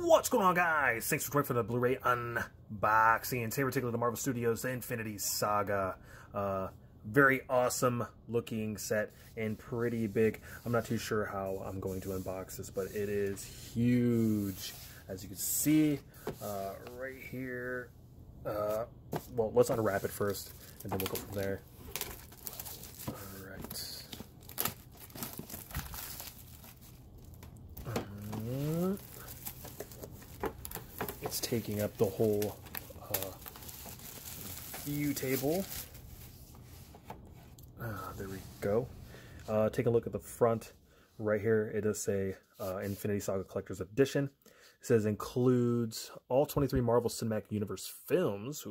What's going on, guys? Thanks for joining for the Blu-ray unboxing. Today we're taking the Marvel Studios Infinity Saga. Very awesome looking set and pretty big. I'm not too sure how I'm going to unbox this, but it is huge. As you can see, right here. Well, let's unwrap it first, and then we'll go from there. Alright. It's taking up the whole view table. There we go. Take a look at the front right here. It does say Infinity Saga Collector's Edition. It says includes all 23 Marvel Cinematic Universe films,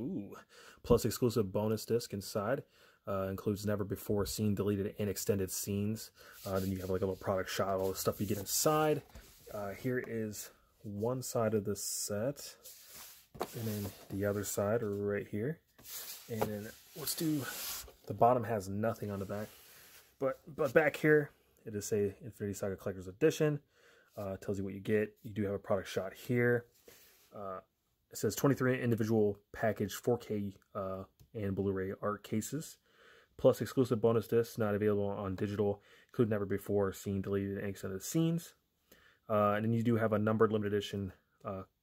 plus exclusive bonus disc inside. Includes never before seen, deleted, and extended scenes. Then you have like a little product shot, all the stuff you get inside. Here is one side of the set, and then the other side right here. And then let's do, the bottom has nothing on the back, but back here it does say Infinity Saga Collector's Edition. Tells you what you get. You do have a product shot here. It says 23 individual package 4K and Blu-ray art cases, plus exclusive bonus discs not available on digital, including never before seen, deleted, and extended scenes. And then you do have a numbered limited edition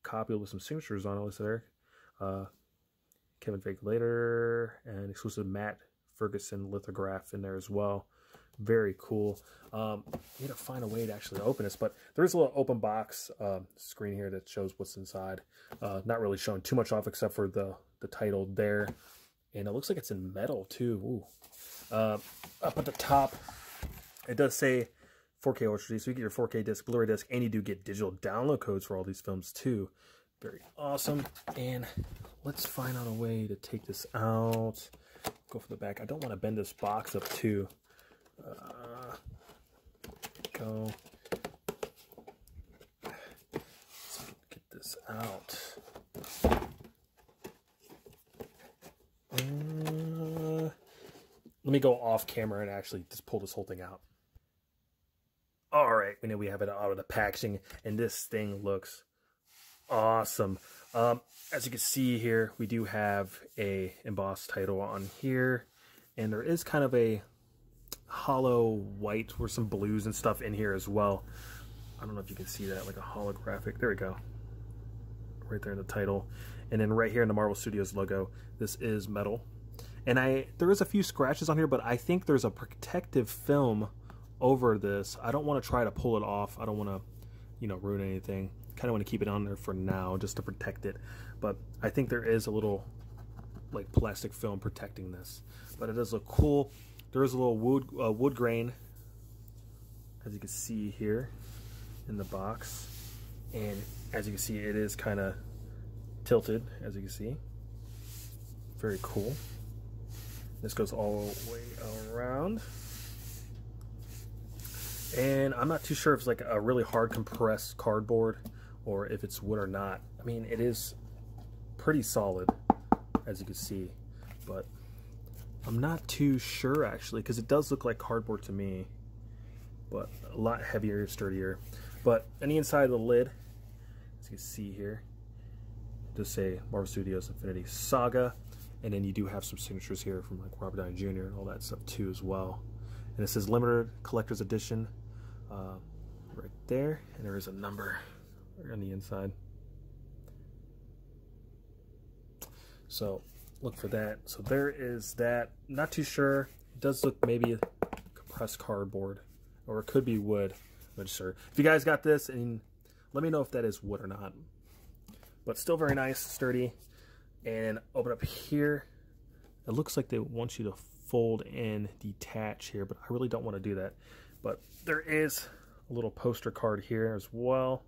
copy with some signatures on it there. Kevin Feige later, and exclusive Matt Ferguson lithograph in there as well. Very cool. Need to find a way to actually open this, but there is a little open box screen here that shows what's inside. Not really showing too much off except for the title there. And it looks like it's in metal too. Up at the top, it does say 4K Ultra HD, so you get your 4K disc, Blu-ray disc, and you do get digital download codes for all these films too. Very awesome. And let's find out a way to take this out. Go for the back. I don't want to bend this box up too. Go. Let's get this out. Let me go off camera and actually just pull this whole thing out. All right, and then we have it out of the packaging, and this thing looks awesome. As you can see here, we do have a embossed title on here, and there is kind of a hollow white with some blues and stuff in here as well. I don't know if you can see that, like a holographic. There we go. Right there in the title. And then right here in the Marvel Studios logo, this is metal. And there is a few scratches on here, but I think there's a protective film over this. I don't want to try to pull it off. I don't want to, ruin anything. Kind of want to keep it on there for now just to protect it. But I think there is a little like plastic film protecting this. But it does look cool. There is a little wood grain, as you can see here in the box. And as you can see, it is kind of tilted, as you can see. Very cool. This goes all the way around. And I'm not too sure if it's like a really hard compressed cardboard or if it's wood or not. I mean, it is pretty solid, as you can see, but I'm not too sure actually, because it does look like cardboard to me, but a lot heavier, sturdier. But on the inside of the lid, as you can see here, it does say Marvel Studios Infinity Saga, and then you do have some signatures here from like Robert Downey Jr. and all that stuff too as well. And it says limited collector's edition right there, and there is a number on the inside. So look for that. So there is that. Not too sure. It does look maybe compressed cardboard, or it could be wood. I'm not sure. If you guys got this, and let me know if that is wood or not. But still very nice, sturdy. And open up here. It looks like they want you to fold and detach here, but I really don't want to do that. But there is a little poster card here as well.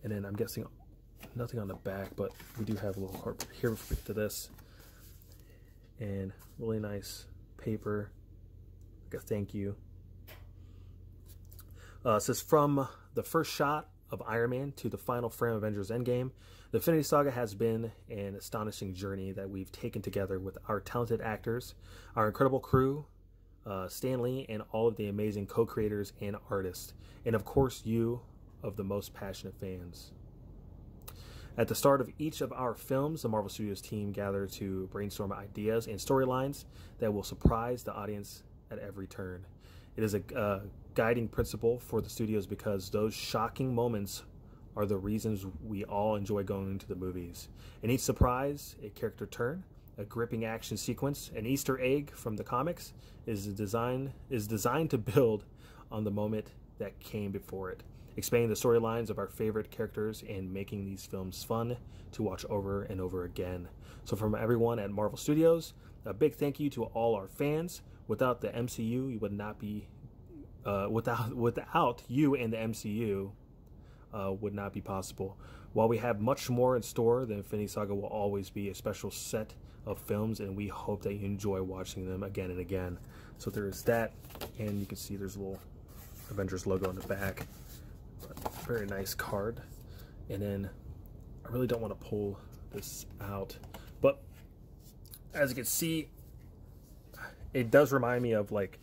And then I'm guessing nothing on the back, but we do have a little card here before we get to this. And really nice paper, like a thank you. It says from the first shot of Iron Man to the final frame of Avengers Endgame, the Infinity Saga has been an astonishing journey that we've taken together with our talented actors, our incredible crew, Stan Lee, and all of the amazing co-creators and artists. And of course you, of the most passionate fans. At the start of each of our films, the Marvel Studios team gather to brainstorm ideas and storylines that will surprise the audience at every turn. It is a guiding principle for the studios because those shocking moments are the reasons we all enjoy going into the movies. In each surprise, a character turn, a gripping action sequence, an Easter egg from the comics is designed to build on the moment that came before it, expanding the storylines of our favorite characters and making these films fun to watch over and over again. So from everyone at Marvel Studios, a big thank you to all our fans. Without the MCU, you would not be without you and the MCU would not be possible. While we have much more in store, the Infinity Saga will always be a special set of films, and we hope that you enjoy watching them again and again. So there's that, and you can see there's a little Avengers logo on the back. But very nice card. And then I really don't want to pull this out, but as you can see, it does remind me of like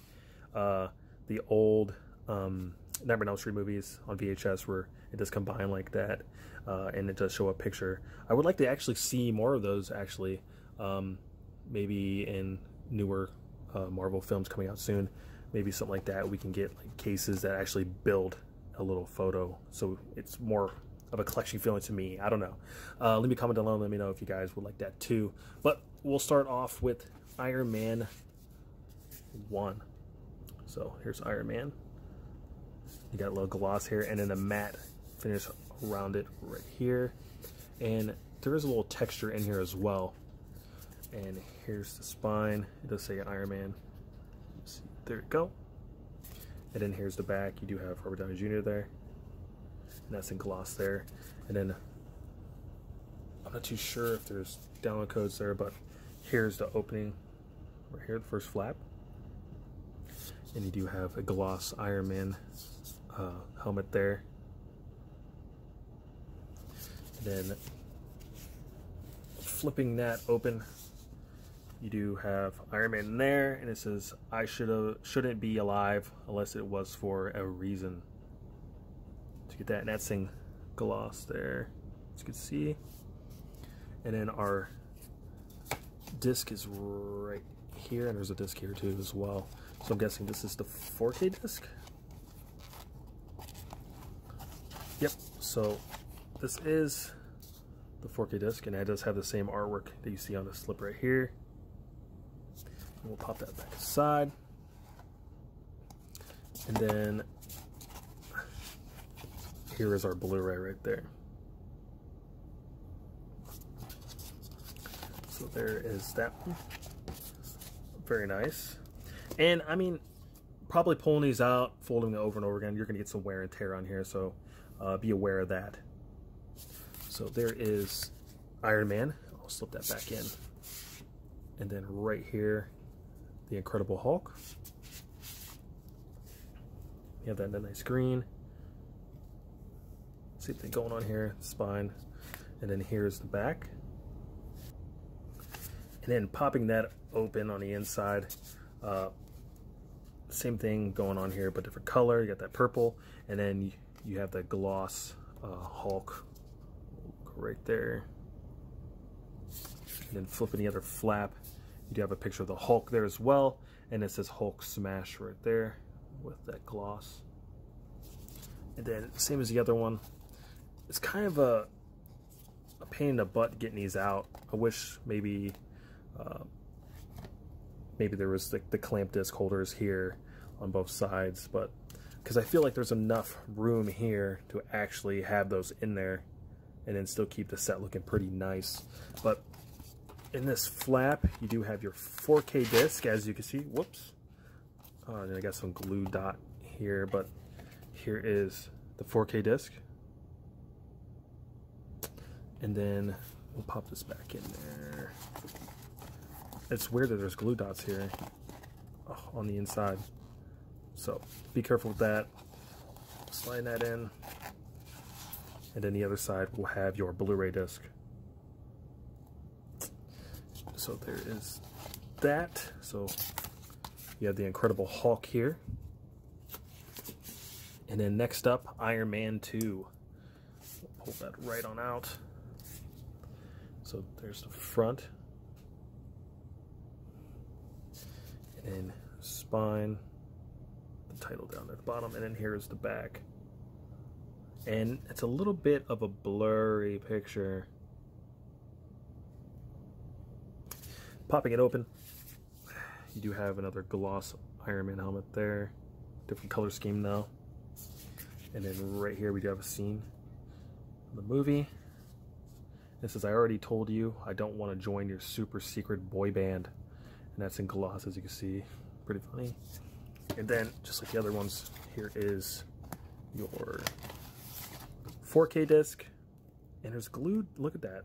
the old Nightmare on Elm Street movies on VHS, where it does combine like that, and it does show a picture. I would like to actually see more of those, actually, maybe in newer Marvel films coming out soon. Maybe something like that. We can get like cases that actually build a little photo, so it's more of a collection feeling to me. I don't know. Leave me a comment down below and let me know if you guys would like that too. But we'll start off with Iron Man 1. So here's Iron Man. You got a little gloss here, and then a matte finish around it right here. And there is a little texture in here as well. And here's the spine. It does say Iron Man. Let's see. There we go. And then here's the back. You do have Robert Downey Jr. there. And that's in gloss there. And then I'm not too sure if there's download codes there, but here's the opening right here, the first flap. And you do have a gloss Iron Man helmet there. And then flipping that open, you do have Iron Man there, and it says, "I shouldn't be alive unless it was for a reason." To get that, and that's in gloss there, as you can see. And then our disc is right here, and there's a disc here too as well. So I'm guessing this is the 4K disc. Yep, so this is the 4K disc, and it does have the same artwork that you see on the slip right here. And we'll pop that back aside. And then here is our Blu-ray right there. So there is that one. Very nice. And I mean, probably pulling these out, folding them over and over again, you're going to get some wear and tear on here, so be aware of that. So there is Iron Man. I'll slip that back in. And then right here, the Incredible Hulk. You have that in a nice green. Same thing going on here, spine. And then here's the back. And then popping that open on the inside. Same thing going on here, but different color. You got that purple, and then you have that gloss Hulk right there. And then flipping the other flap, you do have a picture of the Hulk there as well, and it says Hulk Smash right there with that gloss. And then same as the other one, it's kind of a pain in the butt getting these out. I wish maybe maybe there was the clamp disc holders here on both sides, but because I feel like there's enough room here to actually have those in there and then still keep the set looking pretty nice. But in this flap, you do have your 4K disc, as you can see. Whoops. And I got some glue dot here, but here is the 4K disc. And then we'll pop this back in there. It's weird that there's glue dots here on the inside. So be careful with that. Slide that in. And then the other side will have your Blu-ray disc. So there is that. So you have the Incredible Hulk here. And then next up, Iron Man 2. Pull that right on out. So there's the front. And then spine. The title down at the bottom. And then here's the back. And it's a little bit of a blurry picture. Popping it open. You do have another gloss Iron Man helmet there. Different color scheme now. And then right here we do have a scene of the movie. It says, I already told you I don't want to join your super secret boy band. And that's in gloss, as you can see. Pretty funny. And then, just like the other ones, here is your 4K disc. And there's glue. Look at that.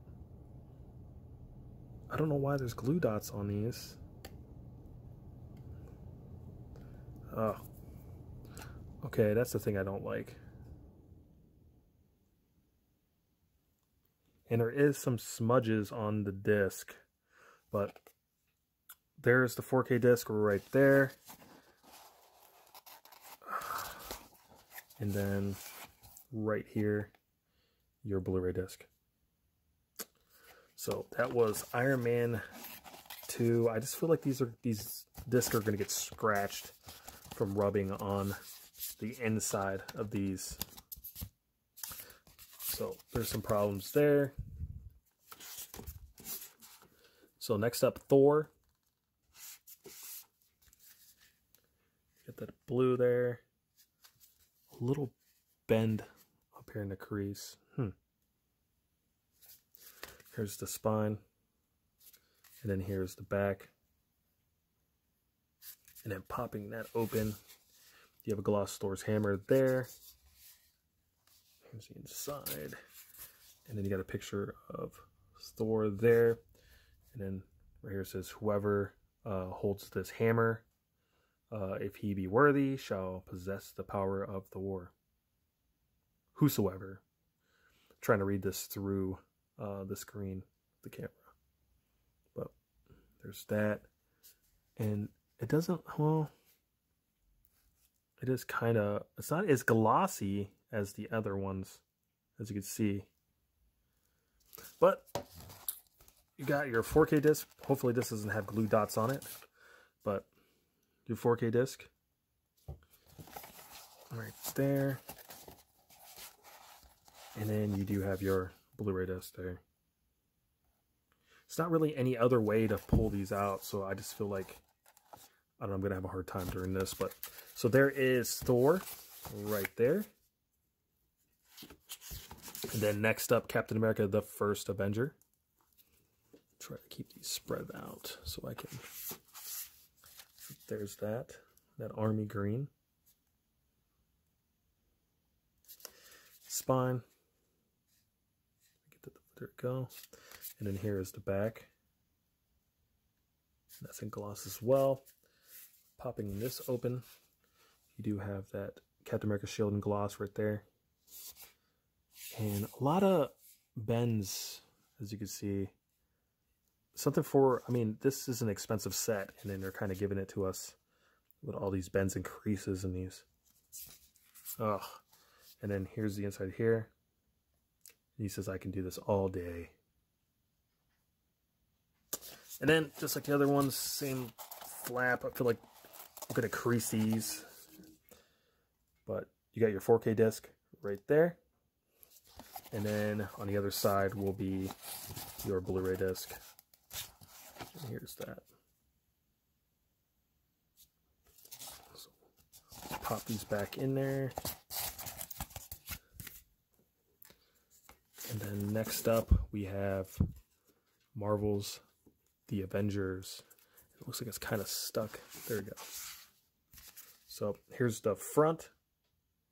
I don't know why there's glue dots on these. Oh. Okay, that's the thing I don't like. And there is some smudges on the disc, but there's the 4K disc right there. And then right here, your Blu-ray disc. So that was Iron Man 2. I just feel like these discs are going to get scratched from rubbing on the inside of these. So there's some problems there. So next up, Thor. Get that blue there. A little bend up here in the crease. Here's the spine. And then here's the back. And then popping that open, you have a gloss Thor's hammer there. Here's the inside. And then you got a picture of Thor there. And then right here it says, whoever holds this hammer, if he be worthy, shall possess the power of Thor. Whosoever. I'm trying to read this through the screen, the camera. But there's that. And it doesn't, well, it is kind of, it's not as glossy as the other ones, as you can see. But you got your 4K disc. Hopefully this doesn't have glue dots on it. But your 4K disc. Right there. And then you do have your Blu-ray disc there. It's not really any other way to pull these out, so I just feel like, I don't know, I'm going to have a hard time during this. But so there is Thor right there. And then next up, Captain America, the First Avenger. Try to keep these spread out so I can... There's that army green. Spine. There we go. And then here is the back. That's in gloss as well. Popping this open, you do have that Captain America shield in gloss right there. And a lot of bends, as you can see. Something for, I mean, this is an expensive set, and then they're kind of giving it to us with all these bends and creases in these. Ugh. And then here's the inside here. He says, I can do this all day. And then, just like the other ones, same flap. I feel like I'm going to crease these. But you got your 4K disc right there. And then on the other side will be your Blu-ray disc. And here's that. So, pop these back in there. And then next up, we have Marvel's The Avengers. It looks like it's kind of stuck. There we go. So here's the front.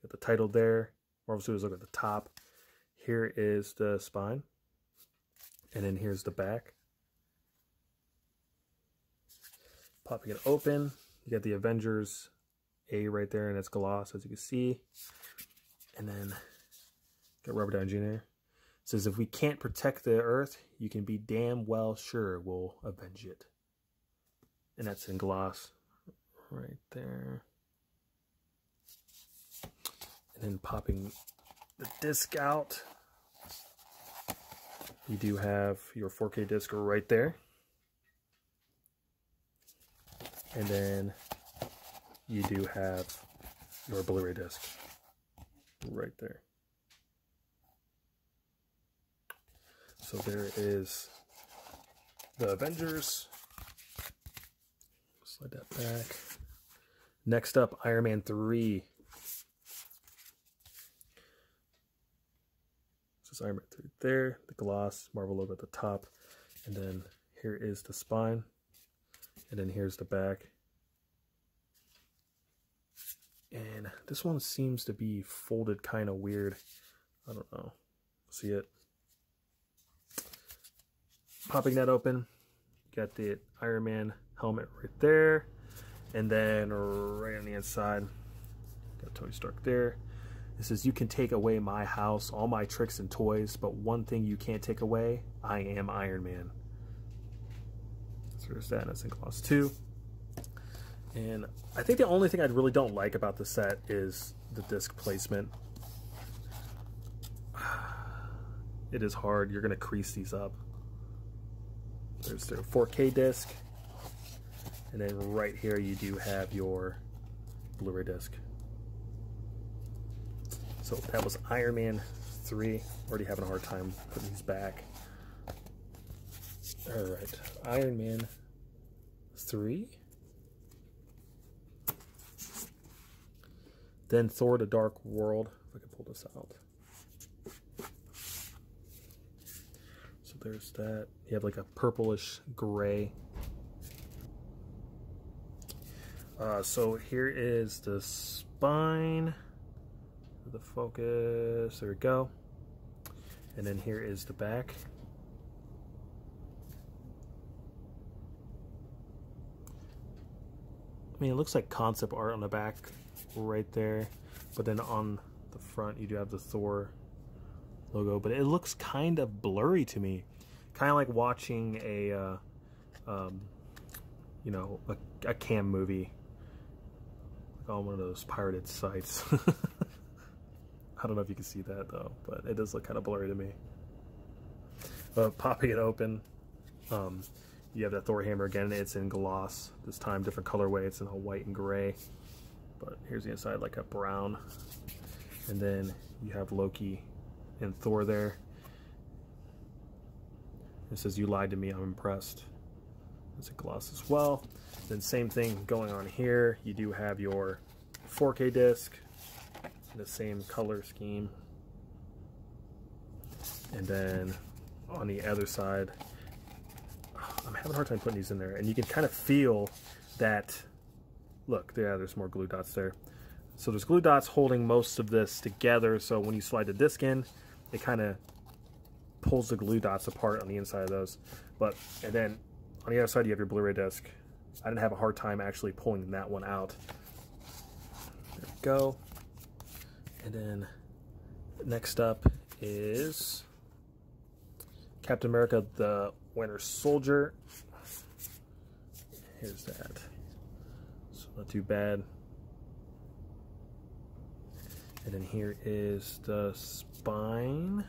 Got the title there. Marvel Studios, look at the top. Here is the spine. And then here's the back. Popping it open. You got the Avengers A right there, and it's gloss, as you can see. And then got Robert Downey Jr. It says, if we can't protect the Earth, you can be damn well sure we'll avenge it. And that's in gloss right there. And popping the disc out, you do have your 4K disc right there. And then you do have your Blu-ray disc right there. So there is the Avengers. Slide that back. Next up, Iron Man 3. This is Iron Man 3 there, the gloss, Marvel logo at the top. And then here is the spine. And then here's the back. And this one seems to be folded kind of weird. I don't know. See it? Popping that open, you got the Iron Man helmet right there. And then right on the inside, got Tony Stark there. It says, "You can take away my house, all my tricks and toys, but one thing you can't take away, I am Iron Man." So there's that, and it's in gloss too. And I think the only thing I really don't like about the set is the disc placement. It is hard. You're going to crease these up. There's the 4K disc. And then right here you do have your Blu-ray disc. So that was Iron Man 3. Already having a hard time putting these back. Alright, Iron Man 3. Then Thor: The Dark World. If I can pull this out. So there's that. You have like a purplish gray. So here is the spine. The focus. There we go. And then here is the back. I mean, it looks like concept art on the back right there, but then on the front you do have the Thor logo, but it looks kind of blurry to me, kind of like watching a you know, a cam movie, like on one of those pirated sites. I don't know if you can see that though, but it does look kind of blurry to me. Popping it open, you have that Thor hammer again. It's in gloss this time, different colorway. It's in a white and gray, but here's the inside, like a brown. And then you have Loki and Thor there. It says, "You lied to me, I'm impressed." It's a gloss as well. Then same thing going on here. You do have your 4K disc in the same color scheme. And then on the other side, I'm having a hard time putting these in there, and you can kind of feel that. Look, yeah, there's more glue dots there. So there's glue dots holding most of this together, so when you slide the disc in, it kind of pulls the glue dots apart on the inside of those. And then on the other side you have your Blu-ray disc. I didn't have a hard time actually pulling that one out. There we go. And then next up is Captain America: The Winter Soldier. Here's that. So not too bad. And then here is the spine.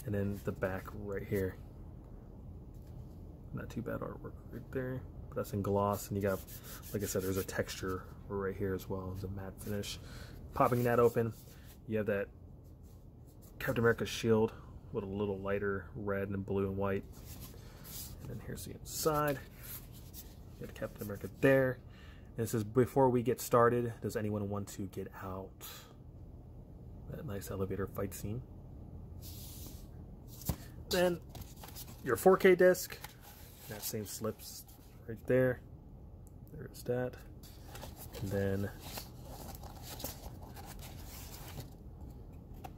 And then the back right here. Not too bad artwork right there. But that's in gloss, and you got, like I said, there's a texture right here as well. It's a matte finish. Popping that open, you have that Captain America shield with a little lighter red and blue and white. And then here's the inside. You got Captain America there. And it says, "Before we get started, does anyone want to get out?" That nice elevator fight scene. Then your 4K disc. That same slips right there. There's that. And then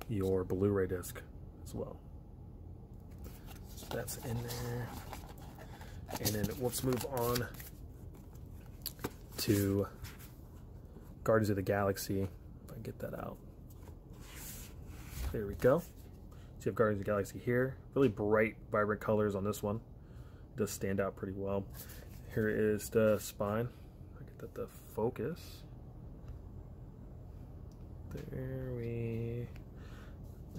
your Blu-ray disc as well. So that's in there. And then let's move on to Guardians of the Galaxy. If I can get that out. There we go. So you have Guardians of the Galaxy here. Really bright, vibrant colors on this one. It does stand out pretty well. Here is the spine. I get that the focus. There we...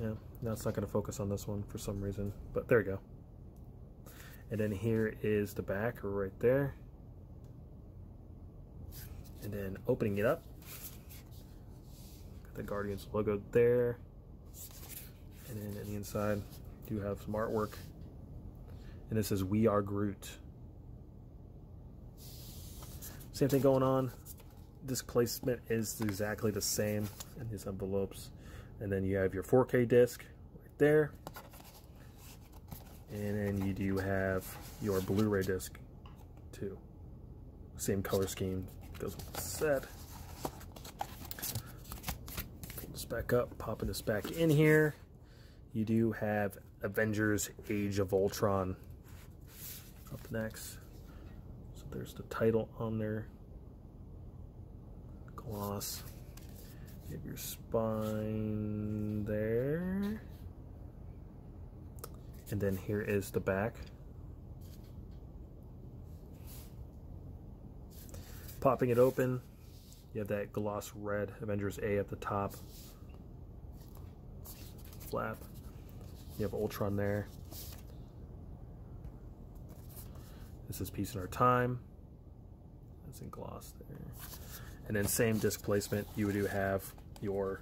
Yeah, now it's not going to focus on this one for some reason, but there we go. And then here is the back right there. And then opening it up, got the Guardians logo there. And then on the inside, you do have some artwork. And this says, "We are Groot." Same thing going on. Disc placement is exactly the same in these envelopes. And then you have your 4K disc right there. And then you do have your Blu-ray disc too. Same color scheme, goes with the set. Pull this back up, popping this back in here. You do have Avengers Age of Ultron up next. So there's the title on there. Gloss. You have your spine there. And then here is the back. Popping it open, you have that gloss red Avengers A at the top. Flap. You have Ultron there. This is Peace in Our Time. That's in gloss there. And then same disc placement, you do have your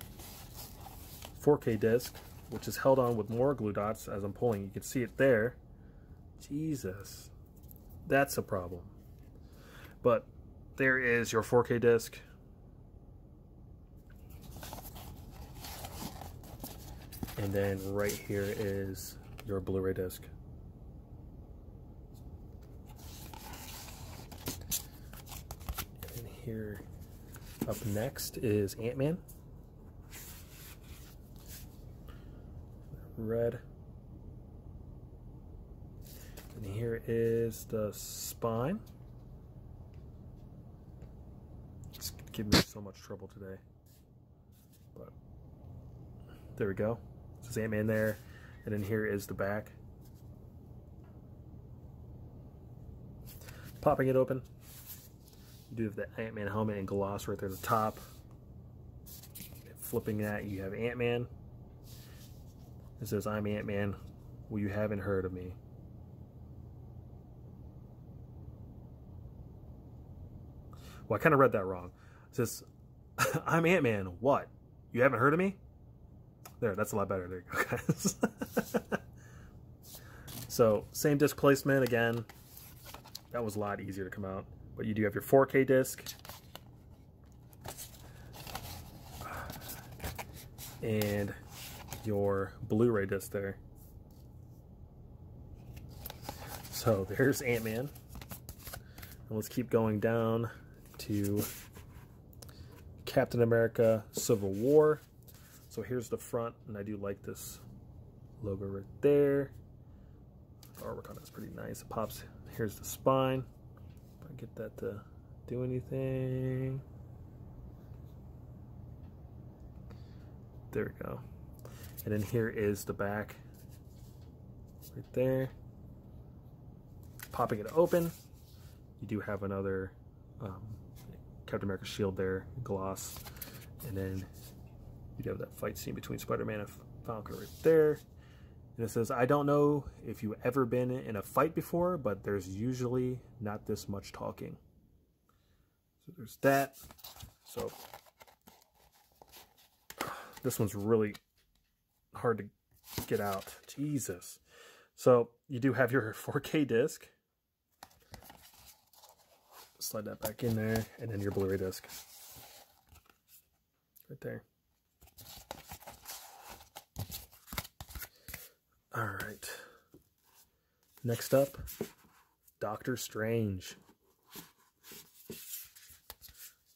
4K disc, which is held on with more glue dots as I'm pulling. You can see it there. Jesus, that's a problem. But there is your 4K disc. And then right here is your Blu-ray disc. And here up next is Ant-Man. Red. And here is the spine. It's giving me so much trouble today. But there we go. This is Ant-Man there. And then here is the back. Popping it open. You do have the Ant-Man helmet and gloss right there at the top. Flipping that, you have Ant-Man. It says, "I'm Ant-Man. Well, you haven't heard of me." Well, I kind of read that wrong. It says, "I'm Ant-Man. What? You haven't heard of me?" There, that's a lot better. There you go, guys. So, same disc placement again. That was a lot easier to come out. But you do have your 4K disc. And your Blu-ray disc there. So there's Ant-Man. And let's keep going down to Captain America Civil War. So here's the front, and I do like this logo right there. The artwork on it's pretty nice. It pops. Here's the spine. If I get that to do anything. There we go. And then here is the back. Right there. Popping it open. You do have another Captain America shield there, gloss. And then you do have that fight scene between Spider-Man and Falcon right there. And it says, "I don't know if you've ever been in a fight before, but there's usually not this much talking." So there's that. So this one's really hard to get out. Jesus. So you do have your 4K disc. Slide that back in there, and then your Blu-ray disc. Right there. Alright. Next up, Doctor Strange.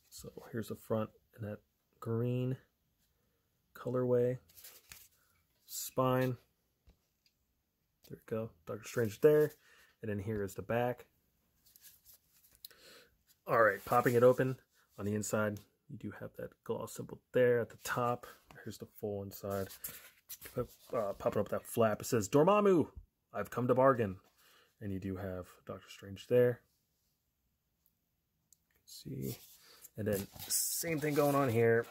So here's the front in that green colorway. Spine. There we go. Doctor Strange there. And then here is the back. Alright, popping it open on the inside. You do have that gloss symbol there at the top. Here's the full inside. Popping up that flap. It says, "Dormammu, I've come to bargain." And you do have Doctor Strange there. You can see. And then same thing going on here.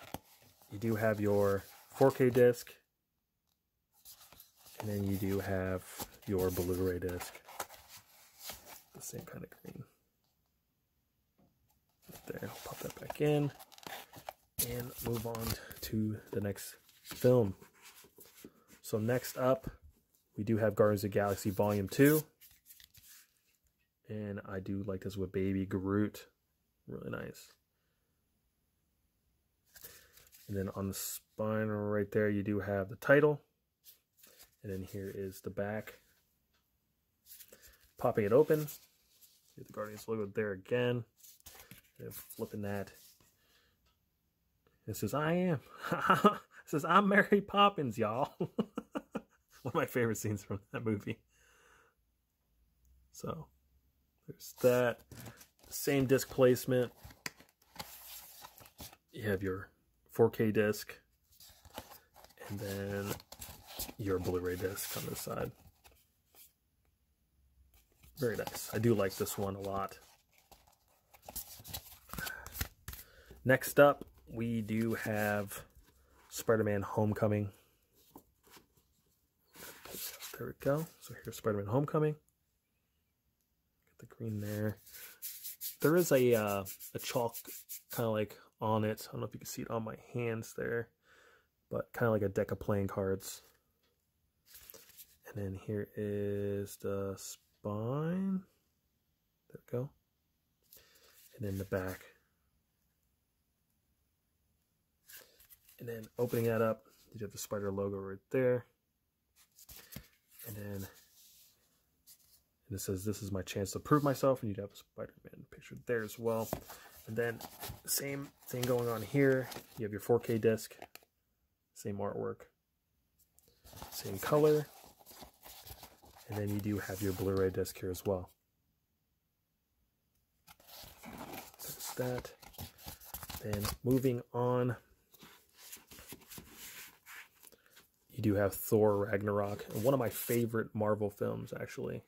you do have your 4K disc, and then you do have your Blu-ray disc. The same kind of green. Right there, I'll pop that back in and move on to the next film. So next up, we do have Guardians of the Galaxy Volume 2. And I do like this with Baby Groot. Really nice. And then on the spine right there, you do have the title. And then here is the back. Popping it open. See the Guardians logo there again. And flipping that. It says, I am. It says, I'm Mary Poppins, y'all. One of my favorite scenes from that movie. So, there's that. Same disc placement. You have your 4K disc. And then your Blu-ray disc on this side. Very nice. I do like this one a lot. Next up, we do have Spider-Man Homecoming. There we go. So here's Spider-Man Homecoming. Got the green there. There is a chalk kind of like on it. I don't know if you can see it on my hands there, but kind of like a deck of playing cards. And then here is the spine. There we go. And then the back. And then opening that up, you have the spider logo right there. And then it says, this is my chance to prove myself. And you'd have a Spider-Man picture there as well. And then same thing going on here. You have your 4K disc. Same artwork. Same color. And then you do have your Blu-ray disc here as well. There's that. Then moving on, you do have Thor Ragnarok, and one of my favorite Marvel films, actually.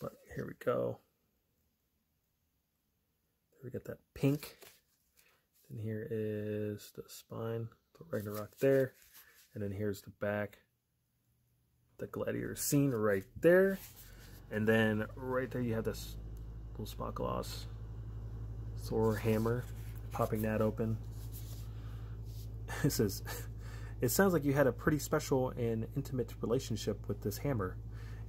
But here we go. We got that pink. And here is the spine, Thor Ragnarok there. And then here's the back. The gladiator scene right there. And then right there you have this little spot gloss Thor hammer. Popping that open. It says, it sounds like you had a pretty special and intimate relationship with this hammer,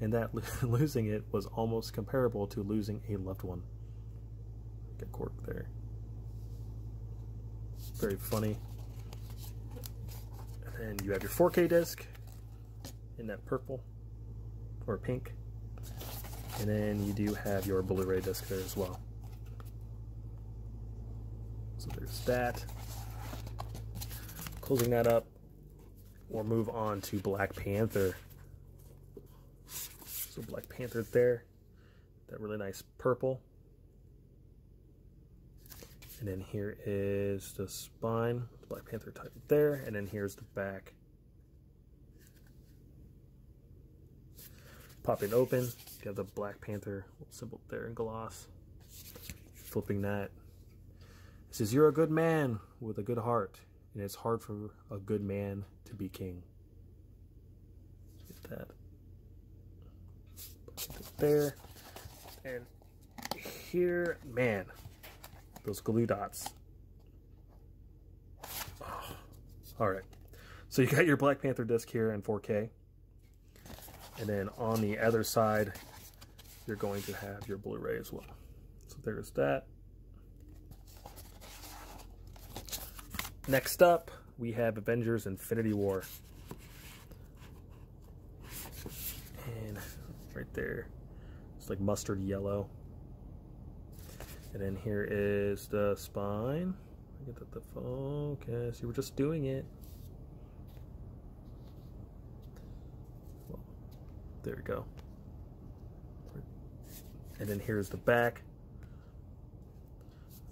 and that losing it was almost comparable to losing a loved one. Get cork there. Very funny. And then you have your 4K disc in that purple or pink. And then you do have your Blu-ray disc there as well. So there's that. Closing that up, we'll move on to Black Panther. So Black Panther there, that really nice purple. And then here is the spine, the Black Panther title there, and then here's the back. Pop it open, you have the Black Panther symbol there in gloss. Flipping that. It says, you're a good man with a good heart, and it's hard for a good man to be king. Get that. Put it there. And here, man, those glue dots. Oh. Alright. So you got your Black Panther disc here in 4K. And then on the other side, you're going to have your Blu-ray as well. So there's that. Next up, we have Avengers Infinity War. And right there, it's like mustard yellow. And then here is the spine. Get that the focus. You were just doing it. Well, there we go. And then here's the back.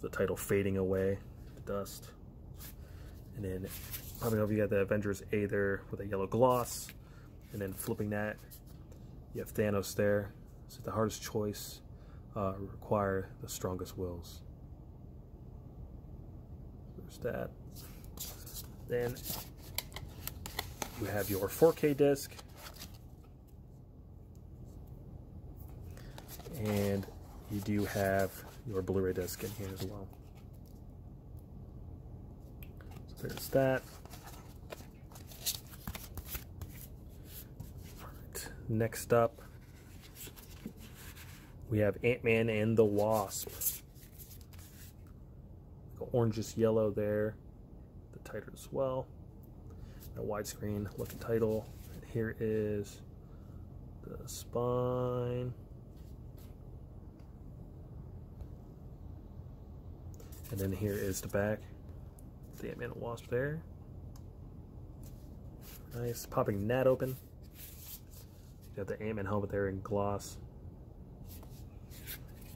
The title fading away, the dust. And then probably over you got the Avengers A there with a yellow gloss. And then flipping that, you have Thanos there. So the hardest choice require the strongest wills. There's that. Then you have your 4K disc, and you do have your Blu-ray disc in here as well. So there's that. All right, next up, we have Ant-Man and the Wasp. The orangish yellow there, the title as well. A widescreen looking title. And here is the spine. And then here is the back. The Ant-Man and Wasp there. Nice. Popping that open. You have the Ant-Man helmet there in gloss.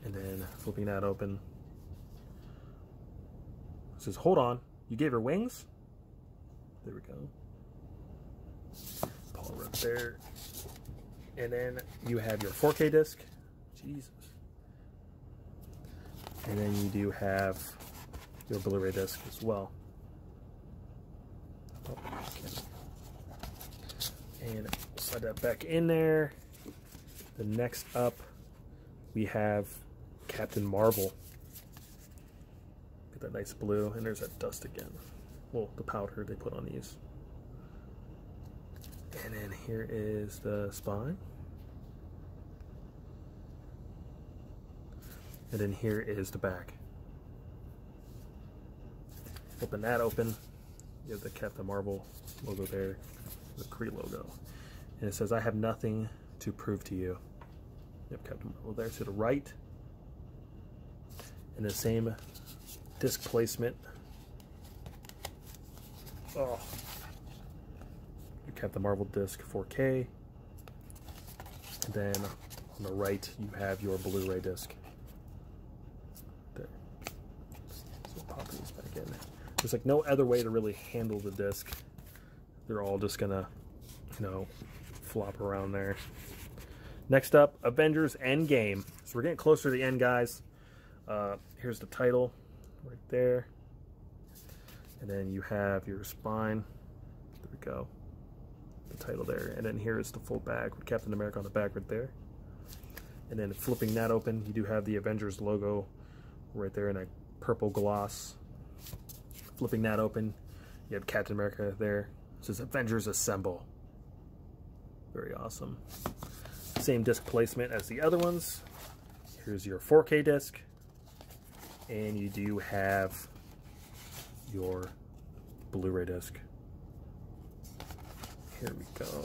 And then flipping that open. It says, hold on, you gave her wings? There we go. Paul right there. And then you have your 4K disc. Jesus. And then you do have your Blu-ray disc as well. Oh, okay. And slide that back in there. The next up, we have Captain Marvel. Get that nice blue, and there's that dust again. Well, the powder they put on these. And then here is the spine. And then here is the back. Open that open. You have the Captain Marvel logo there, the Kree logo. And it says, I have nothing to prove to you. You have Captain Marvel there to the right. And the same disc placement. Oh. You have the Marvel disc 4K. And then on the right, you have your Blu-ray disc. There. So pop these back in. There's like no other way to really handle the disc. They're all just gonna, you know, flop around there. Next up, Avengers Endgame. So we're getting closer to the end, guys. Here's the title right there. And then you have your spine. There we go. The title there. And then here is the full back with Captain America on the back right there. And then flipping that open, you do have the Avengers logo right there in a purple gloss. Flipping that open, you have Captain America there. It says Avengers Assemble. Very awesome. Same disc placement as the other ones. Here's your 4K disc. And you do have your Blu-ray disc. Here we go.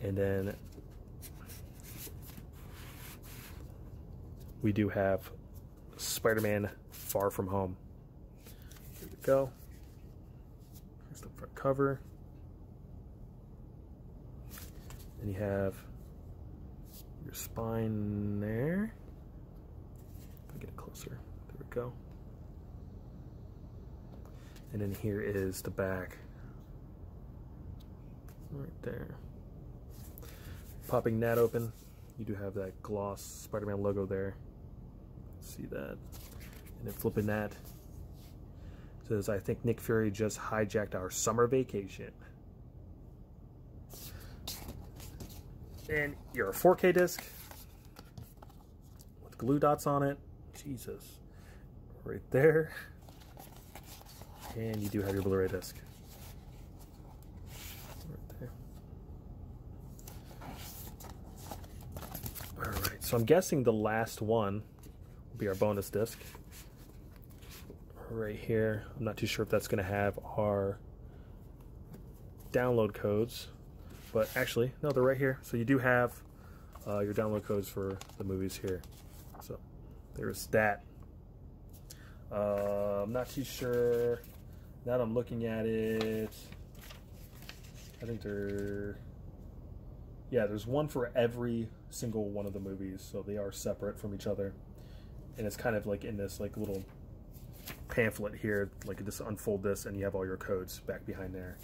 And then we do have Spider-Man Far From Home. Here we go. Here's the front cover. And you have your spine there. If I get it closer. There we go. And then here is the back. Right there. Popping that open, you do have that gloss Spider-Man logo there. See that? And then flipping that, it says, I think Nick Fury just hijacked our summer vacation. And your 4K disc with glue dots on it. Jesus. Right there. And you do have your Blu-ray disc. Right there. Alright, so I'm guessing the last one will be our bonus disc. Right here. I'm not too sure if that's going to have our download codes. But actually, no, they're right here. So you do have your download codes for the movies here. So there's that. I'm not too sure. Now that I'm looking at it, I think there's one for every single one of the movies. So they are separate from each other. And it's kind of like in this like little pamphlet here. Like just unfold this and you have all your codes back behind there.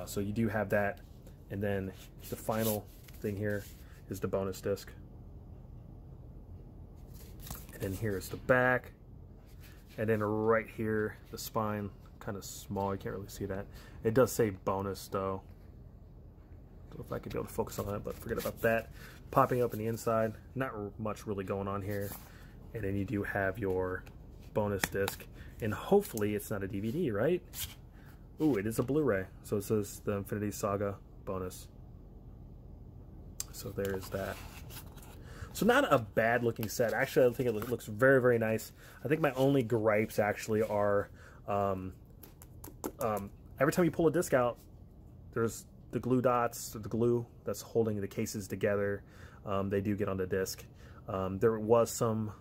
So you do have that. And then the final thing here is the bonus disc. And then here's the back. And then right here, the spine, kind of small, you can't really see that. It does say bonus though. Don't know if I could be able to focus on that, but forget about that. Popping up in the inside, not much really going on here. And then you do have your bonus disc, and hopefully it's not a DVD, right? Ooh, it is a Blu-ray. So it says the Infinity Saga bonus. So there is that. So not a bad looking set. Actually, I think it looks very, very nice. I think my only gripes actually are every time you pull a disc out, there's the glue dots, the glue that's holding the cases together. They do get on the disc. There was some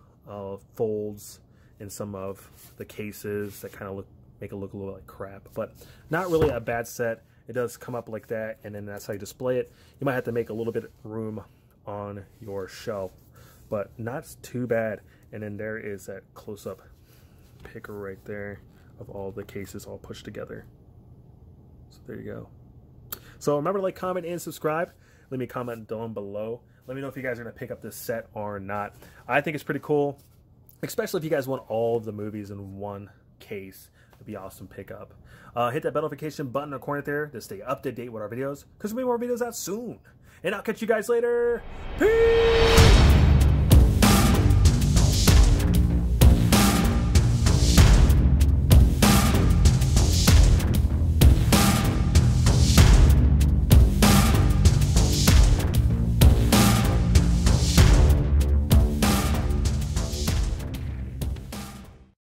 folds in some of the cases that kind of make it look a little like crap, but not really a bad set. It does come up like that, and then that's how you display it. You might have to make a little bit of room on your shelf, but not too bad. And then there is that close-up picker right there of all the cases all pushed together. So there you go. So remember to like, comment, and subscribe. Leave me a comment down below. Let me know if you guys are going to pick up this set or not. I think it's pretty cool, especially if you guys want all of the movies in one case. It'd be awesome pickup. Hit that bell notification button in the corner there to stay up to date with our videos, because there'll be more videos out soon. And I'll catch you guys later. Peace!